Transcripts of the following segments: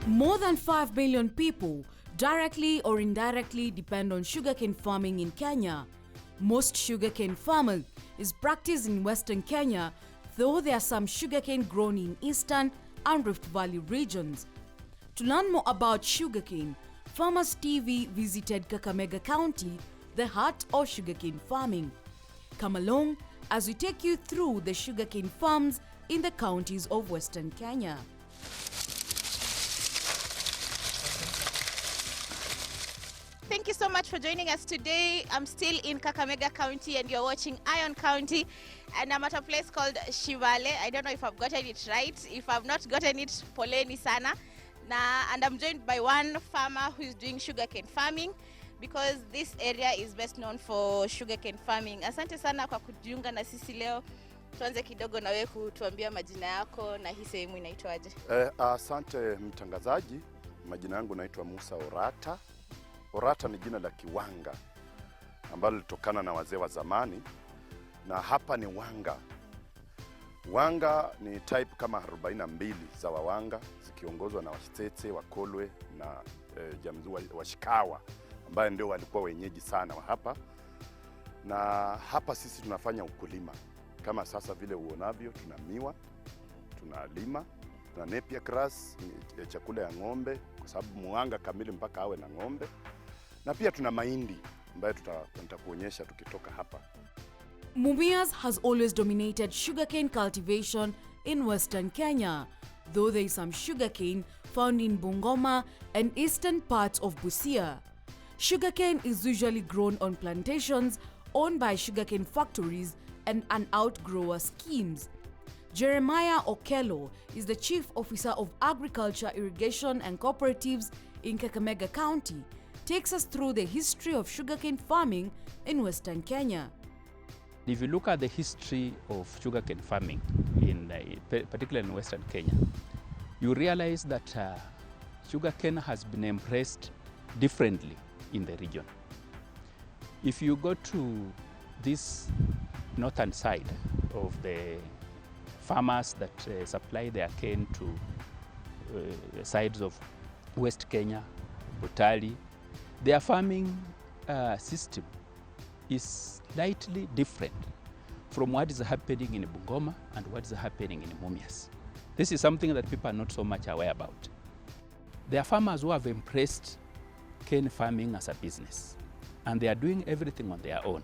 More than 5 million people directly or indirectly depend on sugarcane farming in Kenya. Most sugarcane farming is practiced in Western Kenya, though there are some sugarcane grown in Eastern and Rift Valley regions. To learn more about sugarcane, Farmers TV visited Kakamega County, the heart of sugarcane farming. Come along as we take you through the sugarcane farms in the counties of Western Kenya. Thank you so much for joining us today. I'm still in Kakamega County and you're watching Iron County, and I'm at a place called Shivale. I don't know if I've gotten it right. If I've not gotten it, poleni sana. And I'm joined by one farmer who is doing sugarcane farming, because this area is best known for sugarcane farming. Asante sana kwa kujiunga na sisi leo. Tuanze kidogo na wewe kutuambia majina yako na hii sehemu inaitwaje? Asante mtangazaji. Majina yangu naitwa Musa Orata. Orata ni jina la Kiwanga ambalo litokana na wazee wa zamani, na hapa ni Wanga. Wanga ni type kama 42 za Wawanga zikiongozwa na Washtete, Wakolwe na jamii Washikawa ambaye ndio walikuwa wenyeji sana wa hapa. Na hapa sisi tunafanya ukulima. Kama sasa vile uonavyo, tuna miwa, tunalima, tuna napier grass, chakula ya ng'ombe kwa sababu Mwanga kamili mpaka awe na ng'ombe. Na pia tuna mahindi ambayo tutakuonyesha tukitoka hapa. Mumias has always dominated sugarcane cultivation in Western Kenya, though there is some sugarcane found in Bungoma and eastern parts of Busia. Sugarcane is usually grown on plantations owned by sugarcane factories and an outgrower schemes. Jeremiah Okello is the Chief Officer of Agriculture, Irrigation and Cooperatives in Kakamega County. Takes us through the history of sugarcane farming in Western Kenya. If you look at the history of sugarcane farming, particularly in Western Kenya, you realize that sugarcane has been embraced differently in the region. If you go to this northern side of the farmers that supply their cane to the sides of West Kenya, Butali, their farming system is slightly different from what is happening in Bungoma and what is happening in Mumias. This is something that people are not so much aware about. There are farmers who have embraced cane farming as a business, and they are doing everything on their own.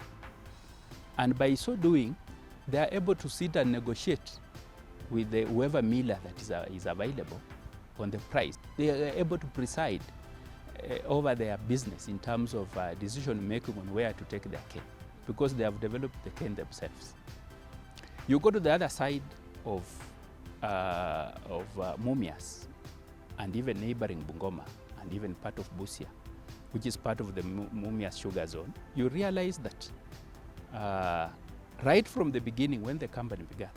And by so doing, they are able to sit and negotiate with whoever miller that is available on the price. They are able to preside over their business in terms of decision making on where to take their cane, because they have developed the cane themselves. You go to the other side of Mumias and even neighboring Bungoma and even part of Busia, which is part of the Mumias sugar zone, you realize that right from the beginning, when the company began,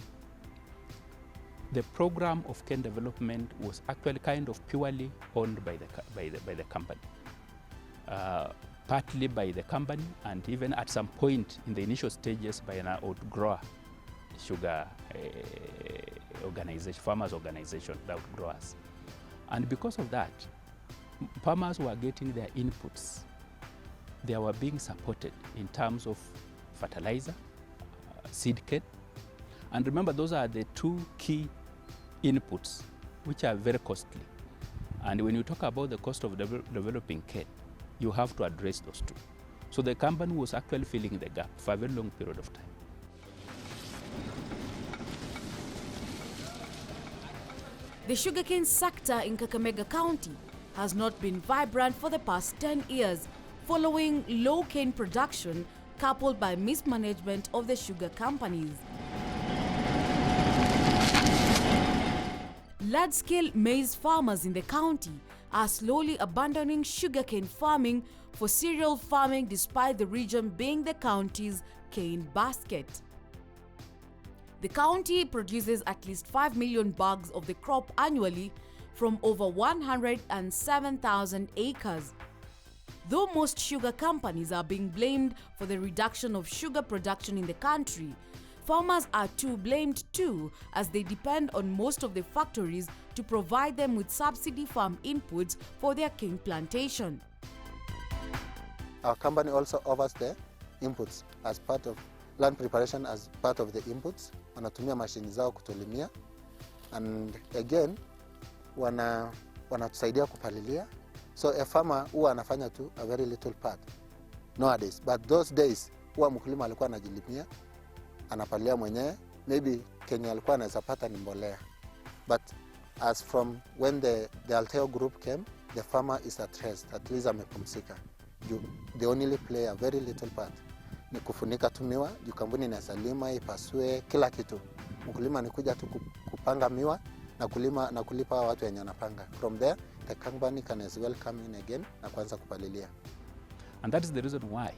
the program of cane development was actually kind of purely owned by the company, partly by the company, and even at some point in the initial stages by an outgrower sugar organization, farmers organization, the outgrowers. And because of that, farmers were getting their inputs. They were being supported in terms of fertilizer, seed cane, and remember those are the two key inputs which are very costly. And when you talk about the cost of developing cane, you have to address those two. So the company was actually filling the gap for a very long period of time. The sugarcane sector in Kakamega County has not been vibrant for the past 10 years, following low cane production coupled by mismanagement of the sugar companies. Large-scale maize farmers in the county are slowly abandoning sugarcane farming for cereal farming, despite the region being the county's cane basket. The county produces at least 5 million bags of the crop annually from over 107,000 acres. Though most sugar companies are being blamed for the reduction of sugar production in the country, farmers are too blamed too, as they depend on most of the factories to provide them with subsidy farm inputs for their cane plantation. Our company also offers the inputs as part of land preparation, as part of the inputs. Wanatumia mashini zao kutulimia, and again wanatusaidia kupalilia. So a farmer huwa anafanya tu a very little part nowadays, but those days huwa mkulima alikuwa anajilimia, anapalia mwenyewe, maybe Kenya alikuwa anaweza pata ni mbolea. But as from when the Alteo group came, the farmer is at rest, at least amepumzika. They only play a very little part. Ni kufunika tu miwa, juu kampuni inaweza lima, ipasue, kila kitu. Mkulima ni kuja tu kupanga miwa na kulipa watu wenye wanapanga. From there, the company can as well come in again na kuanza kupalilia. And that is the reason why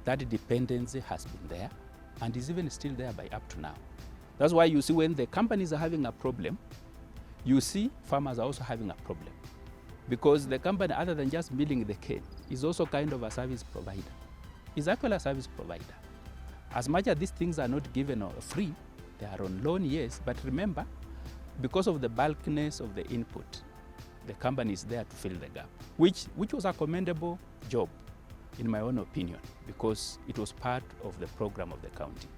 that dependency has been there and is even still there by up to now. That's why you see when the companies are having a problem, you see farmers are also having a problem. Because the company, other than just milling the cane, is also kind of a service provider. It's actually a service provider. As much as these things are not given free, they are on loan, yes, but remember, because of the bulkiness of the input, the company is there to fill the gap, which was a commendable job, in my own opinion, because it was part of the program of the county.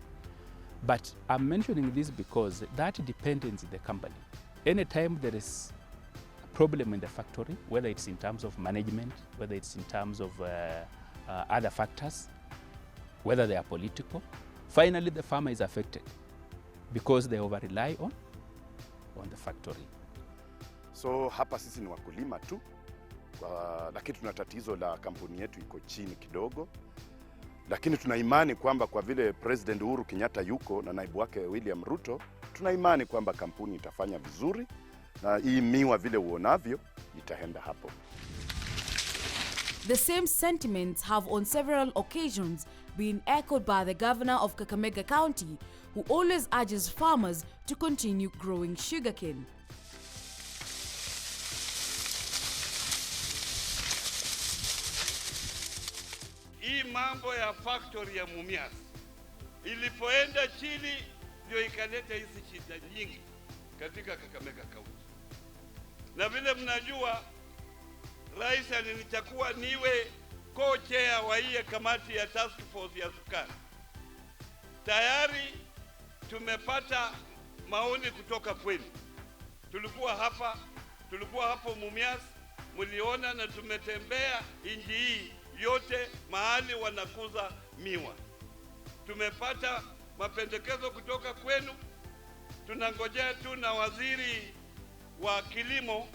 But I'm mentioning this because that dependence in the company. Anytime there is a problem in the factory, whether it's in terms of management, whether it's in terms of other factors, whether they are political, finally the farmer is affected because they over-rely on the factory. So hapa sisi ni wakulima tu, lakini tuna tatizo la kampuni yetu iko chini kidogo, lakini tuna imani kwamba kwa vile President Uhuru Kenyatta yuko na naibu wake William Ruto, tuna imani kwamba kampuni itafanya vizuri na hii miwa vile uonavyo itaenda hapo. The same sentiments have on several occasions been echoed by the governor of Kakamega County, who always urges farmers to continue growing sugarcane. Hii mambo ya factory ya Mumias ilipoenda chini ndio ikaleta hizi shida nyingi katika Kakamega County. Na vile mnajua, rais alinichagua niwe co-chair wa hii kamati ya task force ya sukari. Tayari tumepata maoni kutoka kwenu. Tulikuwa hapo Mumias, mliona, na tumetembea nchi hii yote mahali wanakuza miwa. Tumepata mapendekezo kutoka kwenu. Tunangojea tu na waziri wa kilimo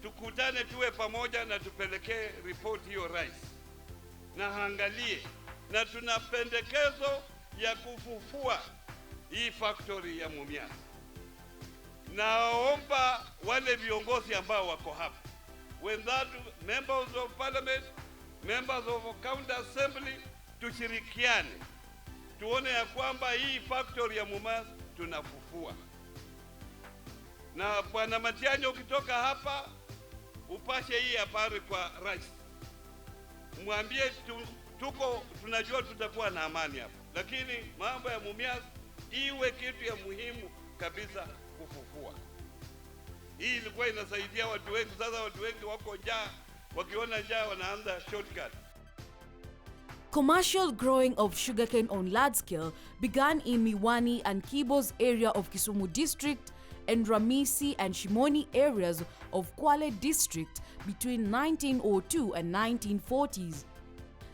tukutane, tuwe pamoja na tupelekee report hiyo rais na haangalie, na tuna pendekezo ya kufufua hii factory ya Mumias. Naomba wale viongozi ambao wako hapa, members of parliament, members of county assembly, tushirikiane tuone ya kwamba hii factory ya Mumias tunafufua. Na Bwana Matiang'i, ukitoka hapa upashe hii habari kwa rais, mwambie tunajua tutakuwa na amani hapa, lakini mambo ya Mumias iwe kitu ya muhimu kabisa kufufua. Hii ilikuwa inasaidia watu wengi. Sasa watu wengi wako njaa, wakiona njaa wanaanza shortcut. Commercial growing of sugarcane on large scale began in Miwani and Kibo's area of Kisumu district and Ramisi and Shimoni areas of Kwale district between 1902 and 1940s.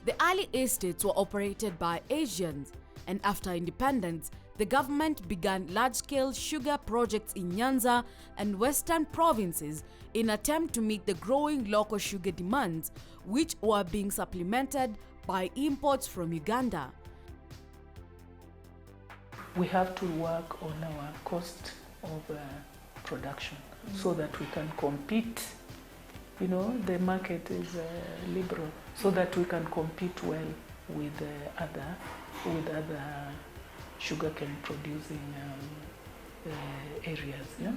The early estates were operated by Asians, and after independence, the government began large-scale sugar projects in Nyanza and western provinces in attempt to meet the growing local sugar demands, which were being supplemented by imports from Uganda. We have to work on our cost of production so that we can compete. You know, the market is liberal, so that we can compete well with other sugarcane producing areas. Yeah?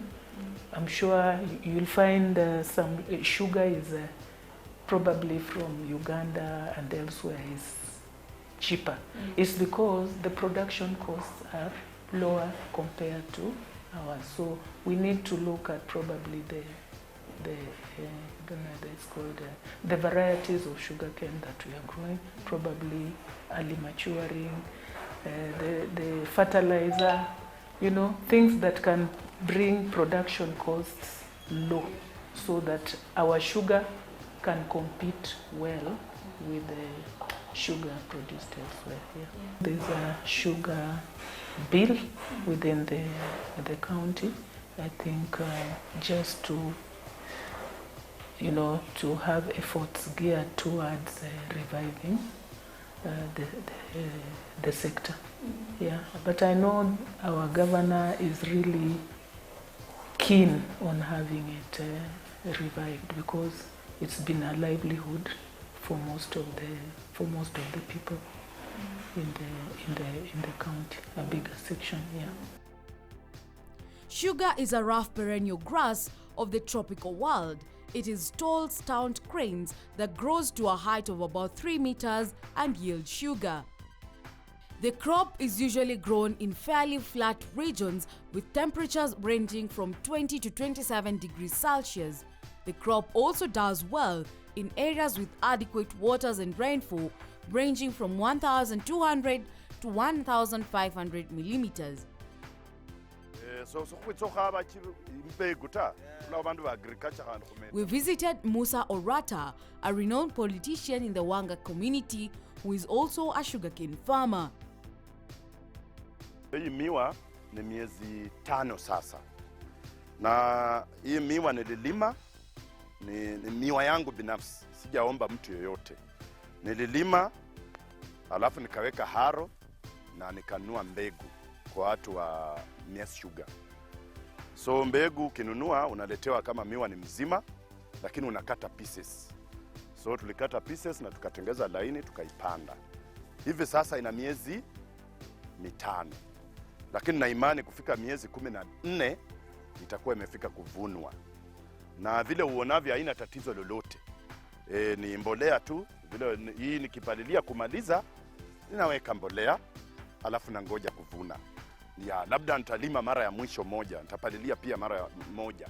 I'm sure you'll find some sugar is probably from Uganda and elsewhere is cheaper. It's because the production costs are lower compared to ours. So we need to look at probably the varieties of sugarcane that we are growing, probably early maturing, the fertilizer, you know, things that can bring production costs low so that our sugar can compete well with the sugar produced elsewhere. Yeah. There's a sugar bill within the county. I think just to, you know, to have efforts geared towards reviving the sector. Yeah, but I know our governor is really keen on having it revived because it's been a livelihood for most of the people in the county, a bigger section. Yeah. Sugar is a rough perennial grass of the tropical world. It is tall, stout cranes that grows to a height of about 3 meters and yields sugar. The crop is usually grown in fairly flat regions with temperatures ranging from 20 to 27 degrees Celsius. The crop also does well in areas with adequate waters and rainfall ranging from 1,200 to 1,500 millimeters. We visited Musa Orata, a renowned politician in the Wanga community who is also a sugarcane farmer. Hii miwa ni miezi 5 sasa, na hii miwa nililima ni miwa yangu binafsi, sijaomba mtu yoyote. Nililima alafu nikaweka haro na nikanunua mbegu kwa watu wa Mies Sugar. So mbegu ukinunua unaletewa kama miwa ni mzima, lakini unakata pieces. So tulikata pieces na tukatengeza laini tukaipanda. Hivi sasa ina miezi 5. Lakini na imani kufika miezi 14 itakuwa imefika kuvunwa. Na vile uonavyo haina tatizo lolote. Ni mbolea tu, vile hii nikipalilia kumaliza ninaweka mbolea alafu na ngoja kuvuna. Ya labda nitalima mara ya mwisho moja, nitapalilia pia mara ya moja.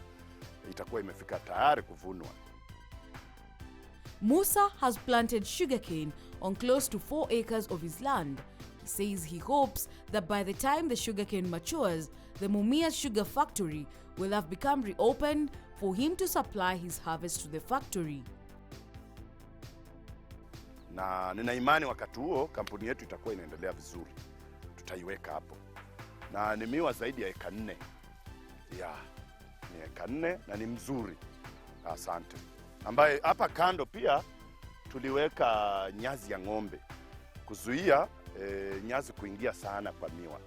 Itakuwa imefika tayari kuvunwa. Musa has planted sugarcane on close to 4 acres of his land. He says he hopes that by the time the sugarcane matures, the Mumias Sugar Factory will have become reopened for him to supply his harvest to the factory. Na nina imani wakati huo kampuni yetu itakuwa inaendelea vizuri. Tutaiweka hapo. Na ni miwa zaidi ya eka 4. Ya, ni eka 4 na ni mzuri. Asante. Ambaye hapa kando pia tuliweka nyazi ya ng'ombe kuzuia nyazi kuingia sana kwa miwa.